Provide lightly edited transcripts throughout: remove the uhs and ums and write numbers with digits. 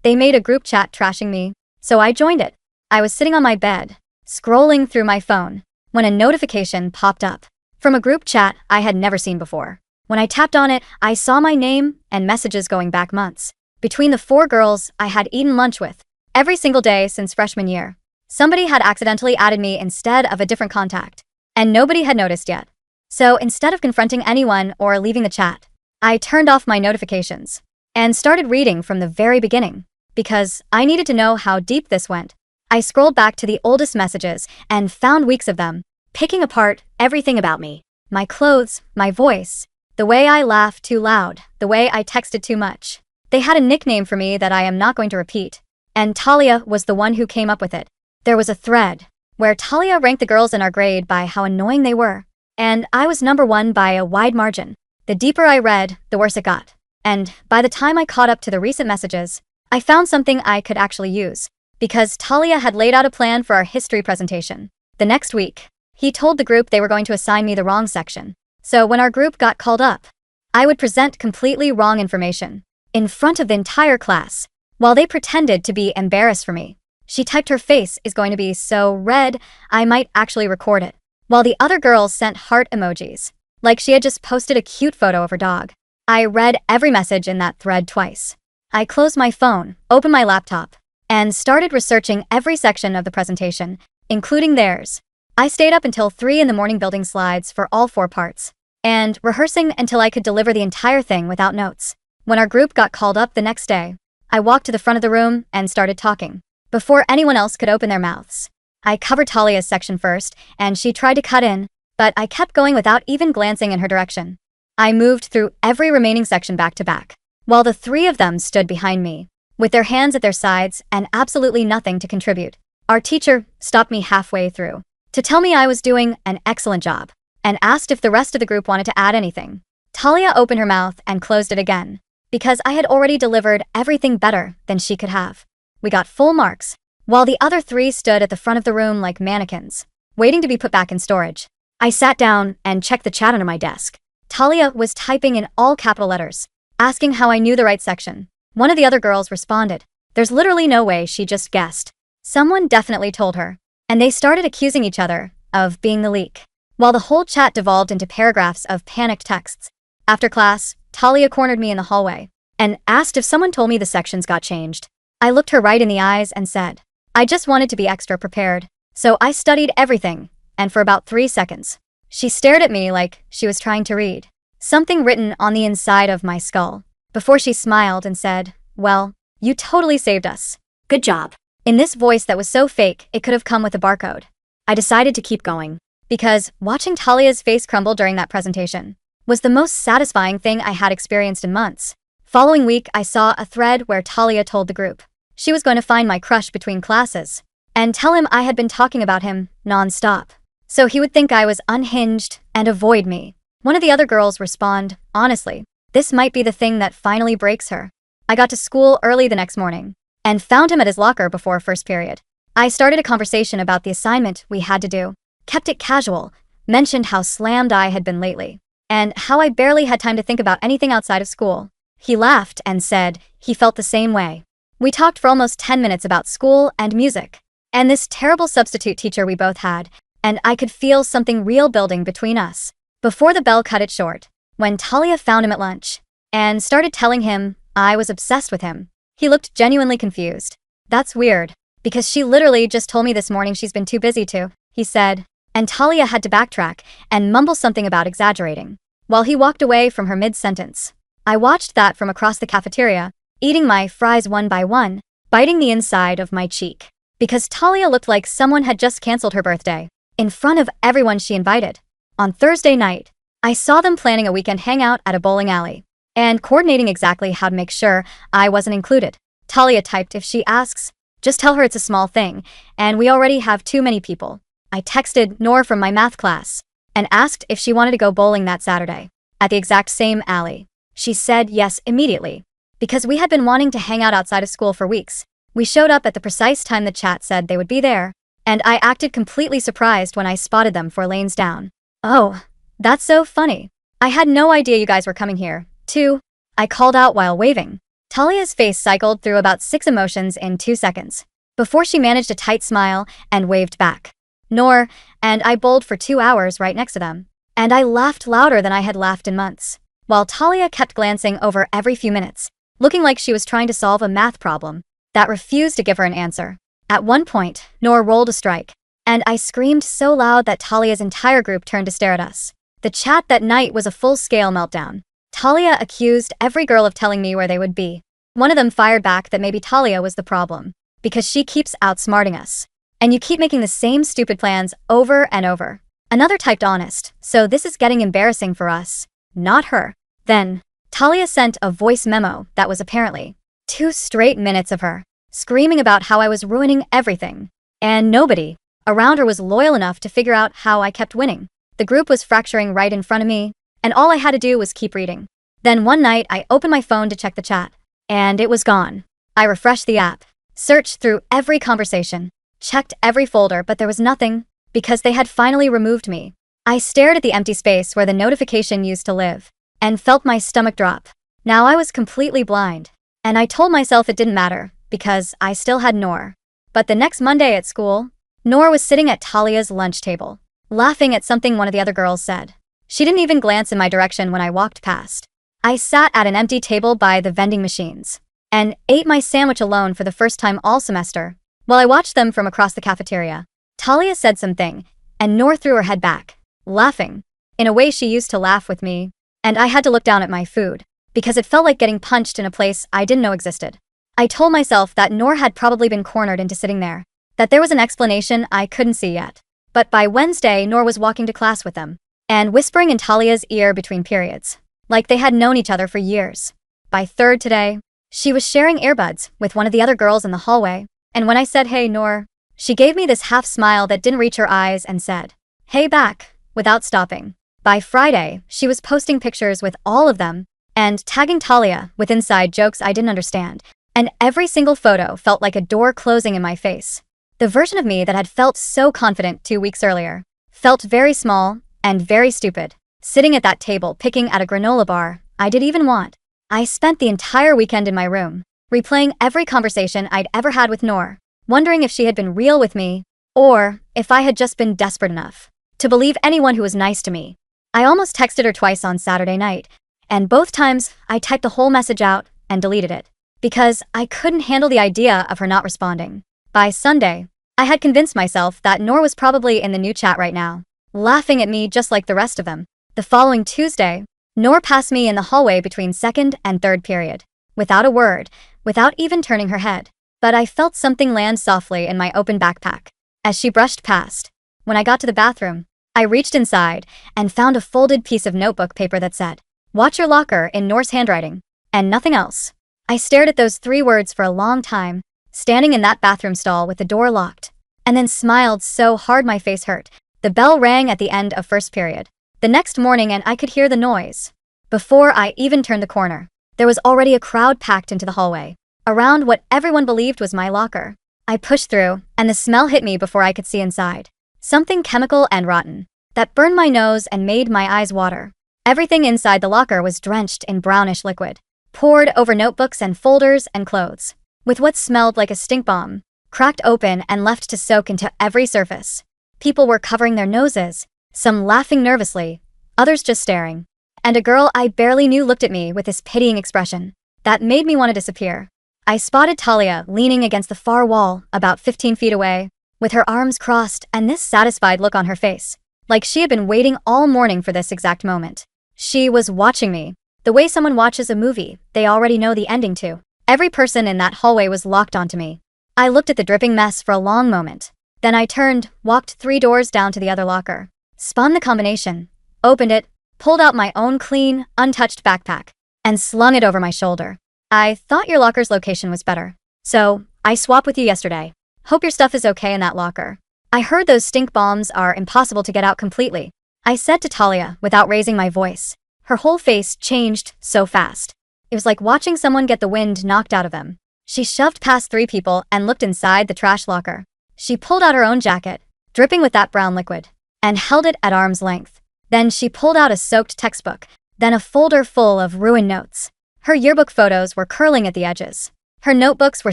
They made a group chat trashing me, so I joined it. I was sitting on my bed, scrolling through my phone, when a notification popped up from a group chat I had never seen before. When I tapped on it, I saw my name and messages going back months. Between the 4 girls I had eaten lunch with every single day since freshman year, somebody had accidentally added me instead of a different contact, and nobody had noticed yet. So instead of confronting anyone or leaving the chat, I turned off my notifications and started reading from the very beginning, because I needed to know how deep this went. I scrolled back to the oldest messages and found weeks of them, picking apart everything about me. My clothes, my voice, the way I laughed too loud, the way I texted too much. They had a nickname for me that I am not going to repeat, and Talia was the one who came up with it. There was a thread where Talia ranked the girls in our grade by how annoying they were, and I was number 1 by a wide margin. The deeper I read, the worse it got. And by the time I caught up to the recent messages, I found something I could actually use, because Talia had laid out a plan for our history presentation. The next week, he told the group they were going to assign me the wrong section. So when our group got called up, I would present completely wrong information in front of the entire class, while they pretended to be embarrassed for me. She typed her face is going to be so red, I might actually record it, while the other girls sent heart emojis, like she had just posted a cute photo of her dog. I read every message in that thread twice. I closed my phone, opened my laptop, and started researching every section of the presentation, including theirs. I stayed up until 3 in the morning building slides for all 4 parts, and rehearsing until I could deliver the entire thing without notes. When our group got called up the next day, I walked to the front of the room and started talking, before anyone else could open their mouths. I covered Talia's section first, and she tried to cut in, but I kept going without even glancing in her direction. I moved through every remaining section back to back, while the 3 of them stood behind me, with their hands at their sides and absolutely nothing to contribute. Our teacher stopped me halfway through to tell me I was doing an excellent job, and asked if the rest of the group wanted to add anything. Talia opened her mouth and closed it again, because I had already delivered everything better than she could have. We got full marks, while the other 3 stood at the front of the room like mannequins, waiting to be put back in storage. I sat down and checked the chat under my desk. Talia was typing in all capital letters, asking how I knew the right section. One of the other girls responded, "There's literally no way she just guessed. Someone definitely told her." And they started accusing each other of being the leak, while the whole chat devolved into paragraphs of panicked texts. After class, Talia cornered me in the hallway and asked if someone told me the sections got changed. I looked her right in the eyes and said, "I just wanted to be extra prepared, so I studied everything," and for about 3 seconds, she stared at me like she was trying to read something written on the inside of my skull, before she smiled and said, "Well, you totally saved us. Good job." In this voice that was so fake it could have come with a barcode. I decided to keep going, because watching Talia's face crumble during that presentation was the most satisfying thing I had experienced in months. Following week, I saw a thread where Talia told the group she was going to find my crush between classes and tell him I had been talking about him non-stop, so he would think I was unhinged and avoid me. One of the other girls responded, "Honestly, this might be the thing that finally breaks her." I got to school early the next morning and found him at his locker before first period. I started a conversation about the assignment we had to do, kept it casual, mentioned how slammed I had been lately, and how I barely had time to think about anything outside of school. He laughed and said he felt the same way. We talked for almost 10 minutes about school and music, and this terrible substitute teacher we both had, and I could feel something real building between us. Before the bell cut it short, when Talia found him at lunch and started telling him I was obsessed with him, he looked genuinely confused. "That's weird, because she literally just told me this morning she's been too busy to," he said, and Talia had to backtrack and mumble something about exaggerating, while he walked away from her mid-sentence. I watched that from across the cafeteria, eating my fries one by one, biting the inside of my cheek, because Talia looked like someone had just canceled her birthday, in front of everyone she invited. On Thursday night, I saw them planning a weekend hangout at a bowling alley, and coordinating exactly how to make sure I wasn't included. Talia typed, "If she asks, just tell her it's a small thing, and we already have too many people." I texted Nor from my math class and asked if she wanted to go bowling that Saturday, at the exact same alley. She said yes immediately, because we had been wanting to hang out outside of school for weeks. We showed up at the precise time the chat said they would be there, and I acted completely surprised when I spotted them 4 lanes down. "Oh, that's so funny. I had no idea you guys were coming here, too," I called out while waving. Talia's face cycled through about 6 emotions in 2 seconds, before she managed a tight smile and waved back. Noor, and I bowled for 2 hours right next to them. And I laughed louder than I had laughed in months, while Talia kept glancing over every few minutes, looking like she was trying to solve a math problem that refused to give her an answer. At one point, Noor rolled a strike, and I screamed so loud that Talia's entire group turned to stare at us. The chat that night was a full-scale meltdown. Talia accused every girl of telling me where they would be. One of them fired back that maybe Talia was the problem, because she keeps outsmarting us. And you keep making the same stupid plans over and over. Another typed honest, so this is getting embarrassing for us, not her. Then, Talia sent a voice memo that was apparently 2 straight minutes of her screaming about how I was ruining everything. And nobody around her was loyal enough to figure out how I kept winning. The group was fracturing right in front of me, and all I had to do was keep reading. Then one night, I opened my phone to check the chat, and it was gone. I refreshed the app, searched through every conversation, checked every folder, but there was nothing, because they had finally removed me. I stared at the empty space where the notification used to live, and felt my stomach drop. Now I was completely blind, and I told myself it didn't matter, because I still had Noor. But the next Monday at school, Noor was sitting at Talia's lunch table, laughing at something one of the other girls said. She didn't even glance in my direction when I walked past. I sat at an empty table by the vending machines, and ate my sandwich alone for the first time all semester, while I watched them from across the cafeteria. Talia said something, and Noor threw her head back, laughing, in a way she used to laugh with me, and I had to look down at my food, because it felt like getting punched in a place I didn't know existed. I told myself that Noor had probably been cornered into sitting there, that there was an explanation I couldn't see yet. But by Wednesday, Noor was walking to class with them, and whispering in Talia's ear between periods, like they had known each other for years. By third today, she was sharing earbuds with one of the other girls in the hallway, and when I said, "Hey, Noor," she gave me this half smile that didn't reach her eyes and said, "Hey back," without stopping. By Friday, she was posting pictures with all of them and tagging Talia with inside jokes I didn't understand, and every single photo felt like a door closing in my face. The version of me that had felt so confident 2 weeks earlier felt very small and very stupid, sitting at that table picking at a granola bar I didn't even want. I spent the entire weekend in my room, replaying every conversation I'd ever had with Noor, wondering if she had been real with me, or if I had just been desperate enough to believe anyone who was nice to me. I almost texted her twice on Saturday night, and both times I typed the whole message out and deleted it, because I couldn't handle the idea of her not responding. By Sunday, I had convinced myself that Noor was probably in the new chat right now, laughing at me just like the rest of them. The following Tuesday, Noor passed me in the hallway between second and third period, without a word, without even turning her head. But I felt something land softly in my open backpack as she brushed past. When I got to the bathroom, I reached inside and found a folded piece of notebook paper that said, "Watch your locker," in Noor's handwriting, and nothing else. I stared at those 3 words for a long time, standing in that bathroom stall with the door locked, and then smiled so hard my face hurt. The bell rang at the end of first period the next morning, and I could hear the noise. Before I even turned the corner, there was already a crowd packed into the hallway, around what everyone believed was my locker. I pushed through, and the smell hit me before I could see inside. Something chemical and rotten that burned my nose and made my eyes water. Everything inside the locker was drenched in brownish liquid, poured over notebooks and folders and clothes, with what smelled like a stink bomb, cracked open and left to soak into every surface. People were covering their noses, some laughing nervously, others just staring. And a girl I barely knew looked at me with this pitying expression that made me want to disappear. I spotted Talia leaning against the far wall about 15 feet away, with her arms crossed and this satisfied look on her face, like she had been waiting all morning for this exact moment. She was watching me, the way someone watches a movie they already know the ending to. Every person in that hallway was locked onto me. I looked at the dripping mess for a long moment. Then I turned, walked 3 doors down to the other locker, spun the combination, opened it, pulled out my own clean, untouched backpack, and slung it over my shoulder. "I thought your locker's location was better, so I swapped with you yesterday. Hope your stuff is okay in that locker. I heard those stink bombs are impossible to get out completely," I said to Talia without raising my voice. Her whole face changed so fast. It was like watching someone get the wind knocked out of them. She shoved past 3 people and looked inside the trash locker. She pulled out her own jacket, dripping with that brown liquid, and held it at arm's length. Then she pulled out a soaked textbook, then a folder full of ruined notes. Her yearbook photos were curling at the edges. Her notebooks were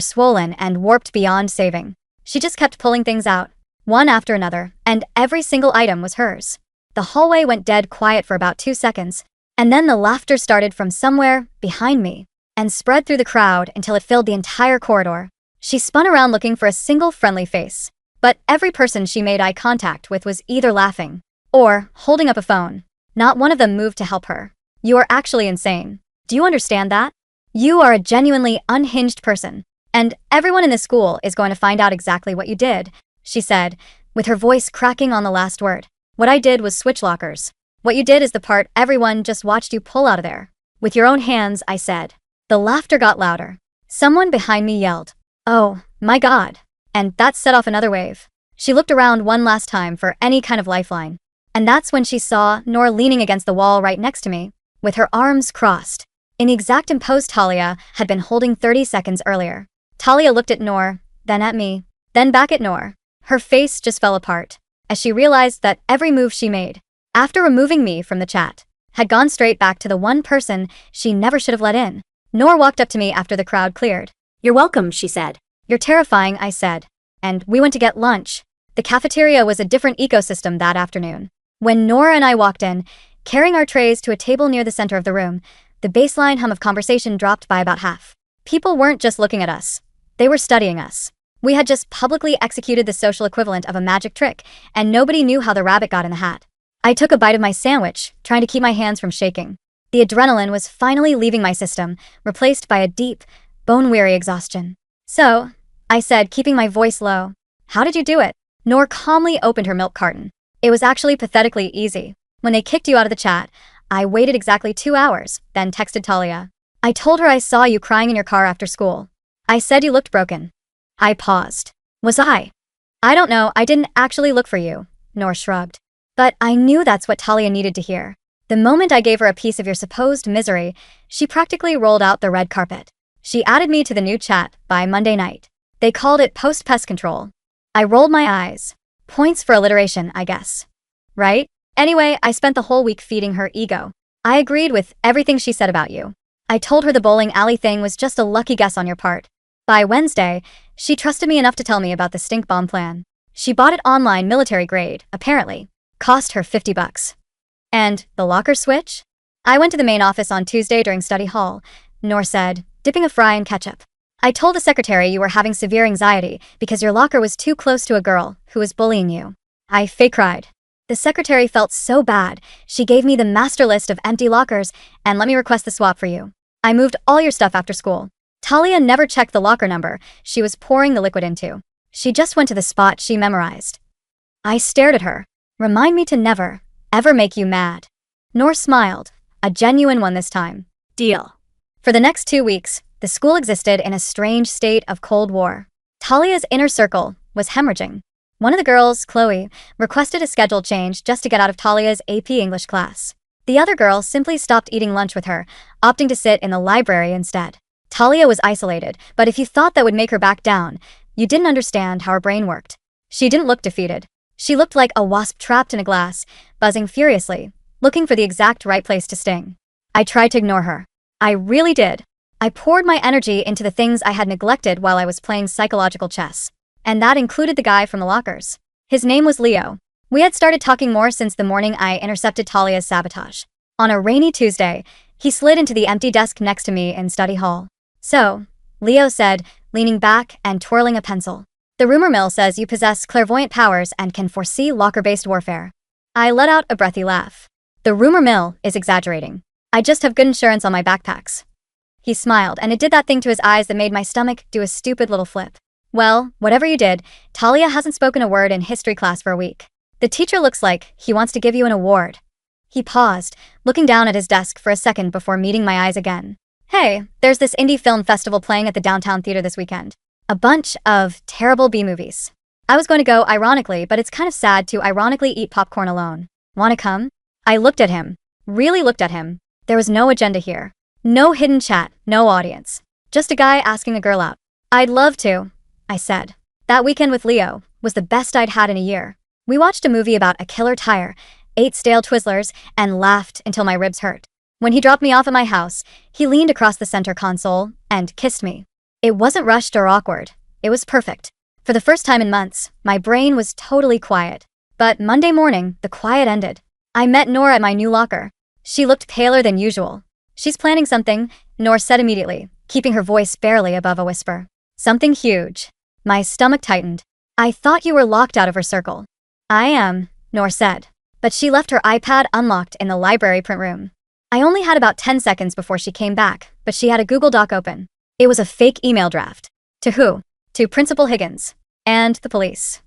swollen and warped beyond saving. She just kept pulling things out, one after another, and every single item was hers. The hallway went dead quiet for about 2 seconds, and then the laughter started from somewhere behind me and spread through the crowd until it filled the entire corridor. She spun around looking for a single friendly face, but every person she made eye contact with was either laughing or holding up a phone. Not one of them moved to help her. You are actually insane. Do you understand that? You are a genuinely unhinged person, and everyone in this school is going to find out exactly what you did, she said, with her voice cracking on the last word. What I did was switch lockers. What you did is the part everyone just watched you pull out of there. With your own hands, I said. The laughter got louder. Someone behind me yelled, "Oh, my God." And that set off another wave. She looked around one last time for any kind of lifeline. And that's when she saw Nora leaning against the wall right next to me, with her arms crossed, in the exact pose Talia had been holding 30 seconds earlier. Talia looked at Nora, then at me, then back at Nora. Her face just fell apart, as she realized that every move she made, after removing me from the chat, had gone straight back to the one person she never should have let in. Nora walked up to me after the crowd cleared. "You're welcome," she said. "You're terrifying," I said. And we went to get lunch. The cafeteria was a different ecosystem that afternoon. When Nora and I walked in, carrying our trays to a table near the center of the room, the baseline hum of conversation dropped by about half. People weren't just looking at us. They were studying us. We had just publicly executed the social equivalent of a magic trick, and nobody knew how the rabbit got in the hat. I took a bite of my sandwich, trying to keep my hands from shaking. The adrenaline was finally leaving my system, replaced by a deep, bone-weary exhaustion. "So," I said, keeping my voice low, "how did you do it?" Nora calmly opened her milk carton. "It was actually pathetically easy. When they kicked you out of the chat, I waited exactly 2 hours, then texted Talia. I told her I saw you crying in your car after school. I said you looked broken." I paused. "Was I?" "I don't know, I didn't actually look for you," Nora shrugged. But I knew that's what Talia needed to hear. The moment I gave her a piece of your supposed misery, she practically rolled out the red carpet. She added me to the new chat by Monday night. They called it post-pest control. I rolled my eyes. Points for alliteration, I guess. Right? Anyway, I spent the whole week feeding her ego. I agreed with everything she said about you. I told her the bowling alley thing was just a lucky guess on your part. By Wednesday, she trusted me enough to tell me about the stink bomb plan. She bought it online, military grade, apparently. Cost her $50. And the locker switch? I went to the main office on Tuesday during study hall, Nor said, dipping a fry in ketchup. I told the secretary you were having severe anxiety because your locker was too close to a girl who was bullying you. I fake cried. The secretary felt so bad, she gave me the master list of empty lockers and let me request the swap for you. I moved all your stuff after school. Talia never checked the locker number she was pouring the liquid into. She just went to the spot she memorized. I stared at her. Remind me to never, ever make you mad. Nor smiled, a genuine one this time. Deal. For the next 2 weeks, the school existed in a strange state of Cold War. Talia's inner circle was hemorrhaging. One of the girls, Chloe, requested a schedule change just to get out of Talia's AP English class. The other girl simply stopped eating lunch with her, opting to sit in the library instead. Talia was isolated, but if you thought that would make her back down, you didn't understand how her brain worked. She didn't look defeated. She looked like a wasp trapped in a glass, buzzing furiously, looking for the exact right place to sting. I tried to ignore her. I really did. I poured my energy into the things I had neglected while I was playing psychological chess. And that included the guy from the lockers. His name was Leo. We had started talking more since the morning I intercepted Talia's sabotage. On a rainy Tuesday, he slid into the empty desk next to me in study hall. "So," Leo said, leaning back and twirling a pencil. "The rumor mill says you possess clairvoyant powers and can foresee locker-based warfare." I let out a breathy laugh. "The rumor mill is exaggerating. I just have good insurance on my backpacks." He smiled, and it did that thing to his eyes that made my stomach do a stupid little flip. "Well, whatever you did, Talia hasn't spoken a word in history class for a week. The teacher looks like he wants to give you an award." He paused, looking down at his desk for a second before meeting my eyes again. "Hey, there's this indie film festival playing at the downtown theater this weekend. A bunch of terrible B-movies. I was going to go ironically, but it's kind of sad to ironically eat popcorn alone. Wanna come?" I looked at him. Really looked at him. There was no agenda here. No hidden chat, no audience. Just a guy asking a girl out. "I'd love to," I said. That weekend with Leo was the best I'd had in a year. We watched a movie about a killer tire, ate stale Twizzlers, and laughed until my ribs hurt. When he dropped me off at my house, he leaned across the center console and kissed me. It wasn't rushed or awkward. It was perfect. For the first time in months, my brain was totally quiet. But Monday morning, the quiet ended. I met Noor at my new locker. She looked paler than usual. "She's planning something," Noor said immediately, keeping her voice barely above a whisper. "Something huge." My stomach tightened. "I thought you were locked out of her circle." "I am," Noor said. But she left her iPad unlocked in the library print room. I only had about 10 seconds before she came back, but she had a Google Doc open. It was a fake email draft. To who? To Principal Higgins. And the police.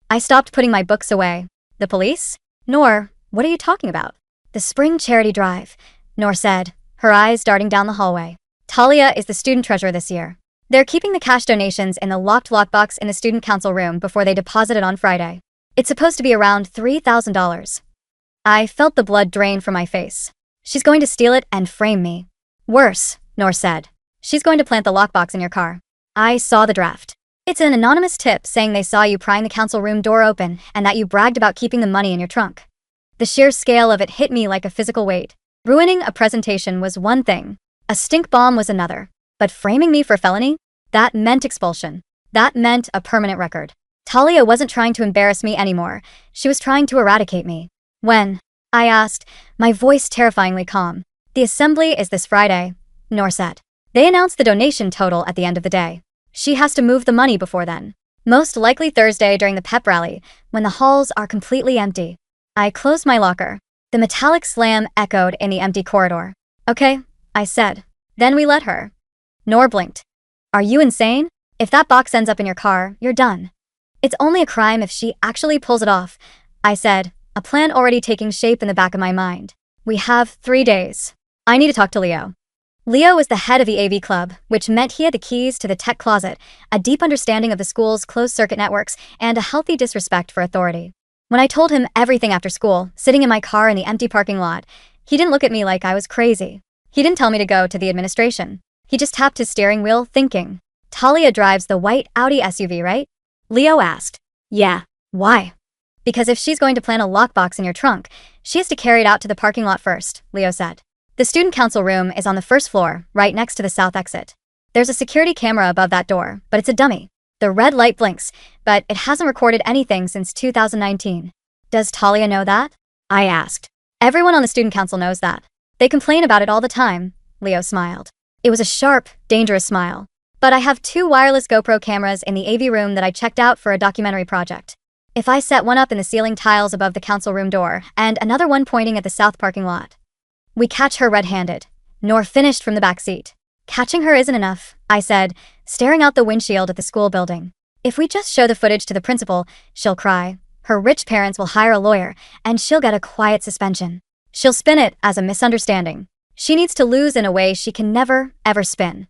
I stopped putting my books away. "The police? Noor, what are you talking about?" "The spring charity drive," Noor said, her eyes darting down the hallway. "Talia is the student treasurer this year. They're keeping the cash donations in the locked lockbox in the student council room before they deposit it on Friday. It's supposed to be around $3,000. I felt the blood drain from my face. "She's going to steal it and frame me." "Worse," Noor said. "She's going to plant the lockbox in your car." I saw the draft. It's an anonymous tip saying they saw you prying the council room door open and that you bragged about keeping the money in your trunk. The sheer scale of it hit me like a physical weight. Ruining a presentation was one thing. A stink bomb was another. But framing me for felony? That meant expulsion. That meant a permanent record. Talia wasn't trying to embarrass me anymore. She was trying to eradicate me. "When?" I asked, my voice terrifyingly calm. "The assembly is this Friday," Noor said. "They announce the donation total at the end of the day. She has to move the money before then. Most likely Thursday during the pep rally, when the halls are completely empty." I closed my locker. The metallic slam echoed in the empty corridor. "Okay," I said. "Then we let her." Noor blinked. "Are you insane? If that box ends up in your car, you're done." "It's only a crime if she actually pulls it off," I said, a plan already taking shape in the back of my mind. "We have 3 days. I need to talk to Leo." Leo was the head of the AV club, which meant he had the keys to the tech closet, a deep understanding of the school's closed-circuit networks, and a healthy disrespect for authority. When I told him everything after school, sitting in my car in the empty parking lot, he didn't look at me like I was crazy. He didn't tell me to go to the administration. He just tapped his steering wheel, thinking. "Talia drives the white Audi SUV, right?" Leo asked. "Yeah. Why?" "Because if she's going to plant a lockbox in your trunk, she has to carry it out to the parking lot first," Leo said. "The student council room is on the first floor, right next to the south exit. There's a security camera above that door, but it's a dummy. The red light blinks, but it hasn't recorded anything since 2019. "Does Talia know that?" I asked. "Everyone on the student council knows that. They complain about it all the time," Leo smiled. It was a sharp, dangerous smile. "But I have 2 wireless GoPro cameras in the AV room that I checked out for a documentary project. If I set one up in the ceiling tiles above the council room door and another one pointing at the south parking lot, we catch her red-handed," Noor finished from the back seat. "Catching her isn't enough," I said, staring out the windshield at the school building. "If we just show the footage to the principal, she'll cry. Her rich parents will hire a lawyer, and she'll get a quiet suspension. She'll spin it as a misunderstanding. She needs to lose in a way she can never, ever spin."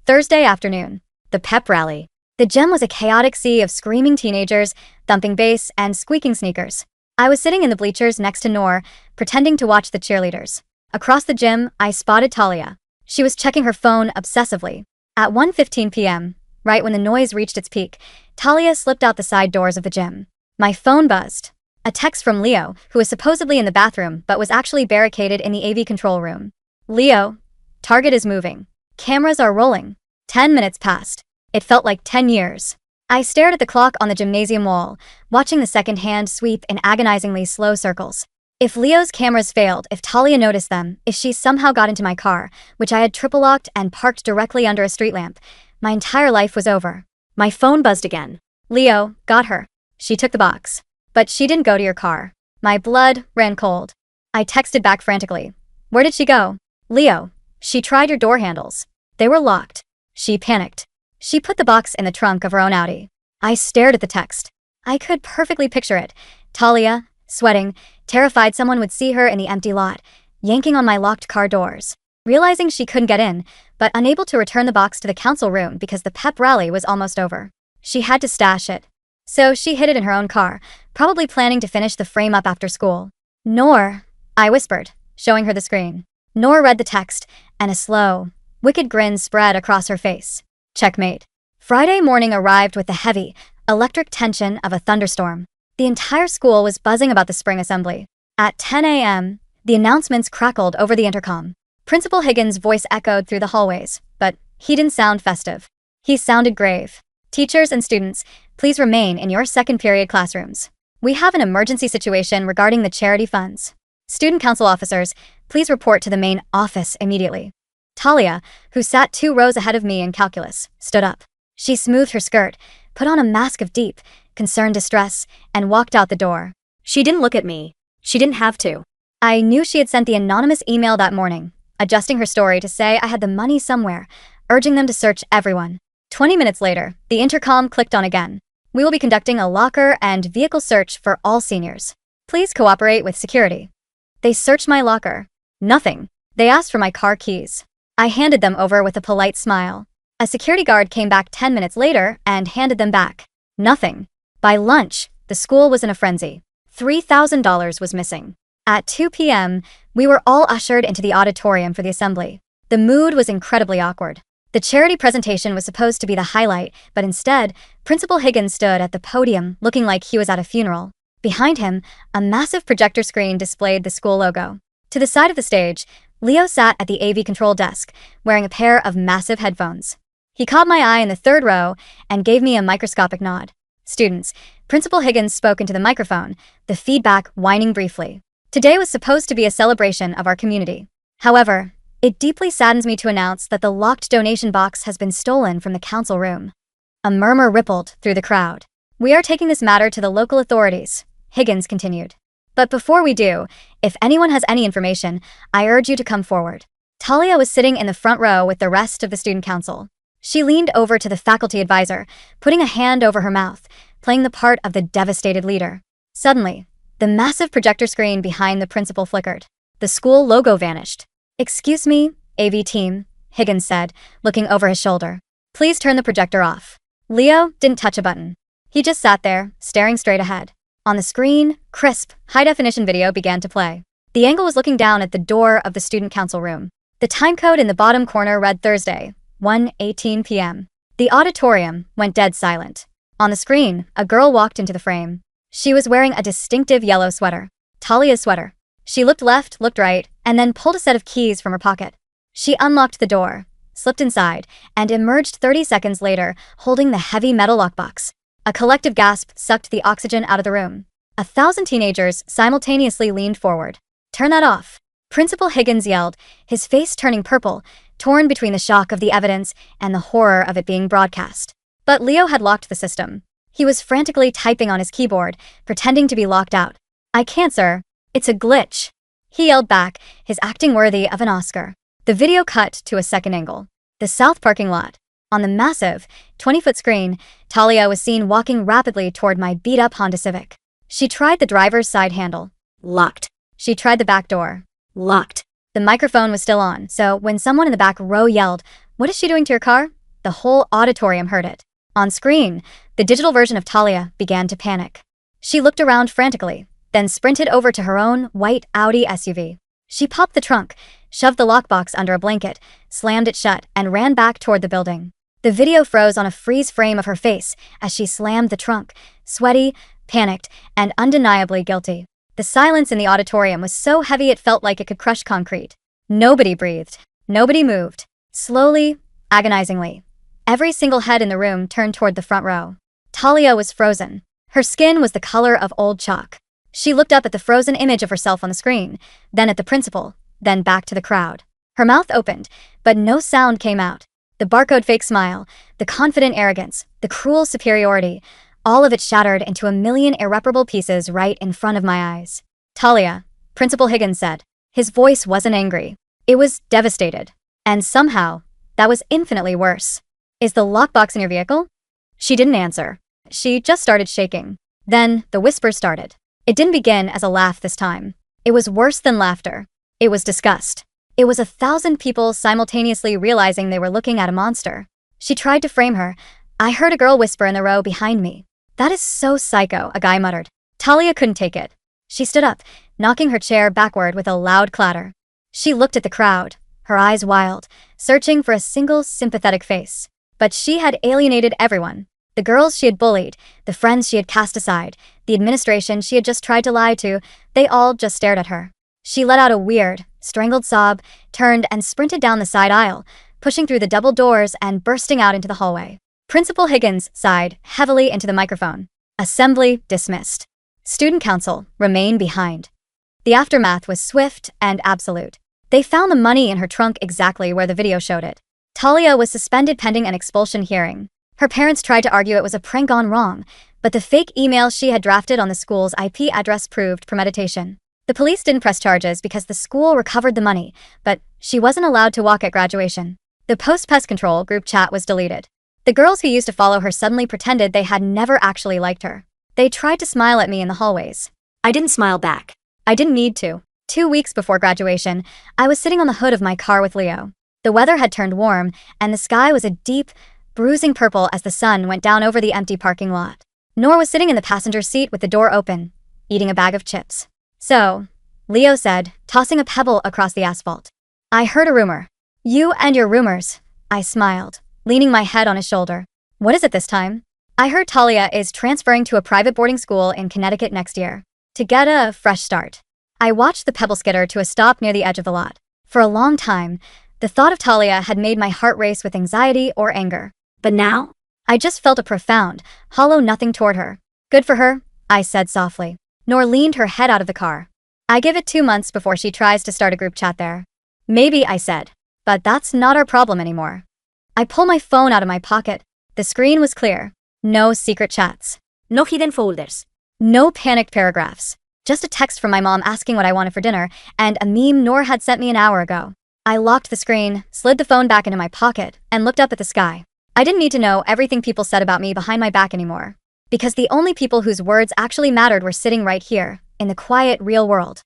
Thursday afternoon. The pep rally. The gym was a chaotic sea of screaming teenagers, thumping bass, and squeaking sneakers. I was sitting in the bleachers next to Noor, pretending to watch the cheerleaders. Across the gym, I spotted Talia. She was checking her phone obsessively. At 1:15 p.m., right when the noise reached its peak, Talia slipped out the side doors of the gym. My phone buzzed. A text from Leo, who was supposedly in the bathroom but was actually barricaded in the AV control room. "Leo, target is moving. Cameras are rolling." 10 minutes passed. It felt like 10 years. I stared at the clock on the gymnasium wall, watching the second hand sweep in agonizingly slow circles. If Leo's cameras failed, if Talia noticed them, if she somehow got into my car, which I had triple-locked and parked directly under a street lamp, my entire life was over. My phone buzzed again. "Leo, got her. She took the box. But she didn't go to your car." My blood ran cold. I texted back frantically. "Where did she go?" "Leo, she tried your door handles. They were locked." She panicked. "She put the box in the trunk of her own Audi." I stared at the text. I could perfectly picture it. Talia, sweating, terrified someone would see her in the empty lot, yanking on my locked car doors. Realizing she couldn't get in, but unable to return the box to the council room because the pep rally was almost over. She had to stash it. So she hid it in her own car, probably planning to finish the frame up after school. "Noor," I whispered, showing her the screen. Noor read the text, and a slow, wicked grin spread across her face. Checkmate. Friday morning arrived with the heavy, electric tension of a thunderstorm. The entire school was buzzing about the spring assembly. At 10 a.m., the announcements crackled over the intercom. Principal Higgins' voice echoed through the hallways, but he didn't sound festive. He sounded grave. Teachers and students, please remain in your second period classrooms. We have an emergency situation regarding the charity funds. Student council officers, please report to the main office immediately. Talia, who sat 2 rows ahead of me in calculus, stood up. She smoothed her skirt, put on a mask of deep, concerned distress, and walked out the door. She didn't look at me. She didn't have to. I knew she had sent the anonymous email that morning, adjusting her story to say I had the money somewhere, urging them to search everyone. 20 minutes later, the intercom clicked on again. We will be conducting a locker and vehicle search for all seniors. Please cooperate with security. They searched my locker. Nothing. They asked for my car keys. I handed them over with a polite smile. A security guard came back 10 minutes later and handed them back. Nothing. By lunch, the school was in a frenzy. $3,000 was missing. At 2 p.m., we were all ushered into the auditorium for the assembly. The mood was incredibly awkward. The charity presentation was supposed to be the highlight, but instead, Principal Higgins stood at the podium looking like he was at a funeral. Behind him, a massive projector screen displayed the school logo. To the side of the stage, Leo sat at the AV control desk, wearing a pair of massive headphones. He caught my eye in the 3rd row and gave me a microscopic nod. Students, Principal Higgins spoke into the microphone, the feedback whining briefly. Today was supposed to be a celebration of our community. However, it deeply saddens me to announce that the locked donation box has been stolen from the council room. A murmur rippled through the crowd. We are taking this matter to the local authorities, Higgins continued. But before we do, if anyone has any information, I urge you to come forward. Talia was sitting in the front row with the rest of the student council. She leaned over to the faculty advisor, putting a hand over her mouth, playing the part of the devastated leader. Suddenly, the massive projector screen behind the principal flickered. The school logo vanished. Excuse me, AV team, Higgins said, looking over his shoulder. Please turn the projector off. Leo didn't touch a button. He just sat there, staring straight ahead. On the screen, crisp, high-definition video began to play. The angle was looking down at the door of the student council room. The time code in the bottom corner read Thursday, 1:18 p.m. The auditorium went dead silent. On the screen, a girl walked into the frame. She was wearing a distinctive yellow sweater. Talia's sweater. She looked left, looked right, and then pulled a set of keys from her pocket. She unlocked the door, slipped inside, and emerged 30 seconds later, holding the heavy metal lockbox. A collective gasp sucked the oxygen out of the room. 1,000 teenagers simultaneously leaned forward. Turn that off. Principal Higgins yelled, his face turning purple, torn between the shock of the evidence and the horror of it being broadcast. But Leo had locked the system. He was frantically typing on his keyboard, pretending to be locked out. I can't, sir. It's a glitch. He yelled back, his acting worthy of an Oscar. The video cut to a second angle. The south parking lot. On the massive, 20-foot screen, Talia was seen walking rapidly toward my beat-up Honda Civic. She tried the driver's side handle. Locked. She tried the back door. Locked. The microphone was still on, so when someone in the back row yelled, "What is she doing to your car?" the whole auditorium heard it. On screen, the digital version of Talia began to panic. She looked around frantically, then sprinted over to her own white Audi SUV. She popped the trunk, shoved the lockbox under a blanket, slammed it shut, and ran back toward the building. The video froze on a freeze frame of her face as she slammed the trunk, sweaty, panicked, and undeniably guilty. The silence in the auditorium was so heavy it felt like it could crush concrete. Nobody breathed. Nobody moved. Slowly, agonizingly, every single head in the room turned toward the front row. Talia was frozen. Her skin was the color of old chalk. She looked up at the frozen image of herself on the screen, then at the principal, then back to the crowd. Her mouth opened, but no sound came out. The barcode fake smile, the confident arrogance, the cruel superiority, all of it shattered into a million irreparable pieces right in front of my eyes. Talia, Principal Higgins said. His voice wasn't angry. It was devastated. And somehow, that was infinitely worse. Is the lockbox in your vehicle? She didn't answer. She just started shaking. Then the whispers started. It didn't begin as a laugh this time. It was worse than laughter. It was disgust. It was 1,000 people simultaneously realizing they were looking at a monster. She tried to frame her. I heard a girl whisper in the row behind me. That is so psycho, a guy muttered. Talia couldn't take it. She stood up, knocking her chair backward with a loud clatter. She looked at the crowd, her eyes wild, searching for a single sympathetic face. But she had alienated everyone. The girls she had bullied, the friends she had cast aside, the administration she had just tried to lie to, they all just stared at her. She let out a weird, strangled sob, turned and sprinted down the side aisle, pushing through the double doors and bursting out into the hallway. Principal Higgins sighed heavily into the microphone. Assembly dismissed. Student council, remain behind. The aftermath was swift and absolute. They found the money in her trunk exactly where the video showed it. Talia was suspended pending an expulsion hearing. Her parents tried to argue it was a prank gone wrong, but the fake email she had drafted on the school's IP address proved premeditation. The police didn't press charges because the school recovered the money, but she wasn't allowed to walk at graduation. The post-pest control group chat was deleted. The girls who used to follow her suddenly pretended they had never actually liked her. They tried to smile at me in the hallways. I didn't smile back. I didn't need to. 2 weeks before graduation, I was sitting on the hood of my car with Leo. The weather had turned warm, and the sky was a deep, bruising purple as the sun went down over the empty parking lot. Nor was sitting in the passenger seat with the door open, eating a bag of chips. So, Leo said, tossing a pebble across the asphalt. I heard a rumor. You and your rumors. I smiled, leaning my head on his shoulder. What is it this time? I heard Talia is transferring to a private boarding school in Connecticut next year. To get a fresh start. I watched the pebble skitter to a stop near the edge of the lot. For a long time, the thought of Talia had made my heart race with anxiety or anger. But now? I just felt a profound, hollow nothing toward her. Good for her, I said softly. Nor leaned her head out of the car. I give it 2 months before she tries to start a group chat there. Maybe, I said. But that's not our problem anymore. I pull my phone out of my pocket. The screen was clear. No secret chats. No hidden folders. No panicked paragraphs. Just a text from my mom asking what I wanted for dinner, and a meme Noor had sent me an hour ago. I locked the screen, slid the phone back into my pocket, and looked up at the sky. I didn't need to know everything people said about me behind my back anymore. Because the only people whose words actually mattered were sitting right here, in the quiet, real world.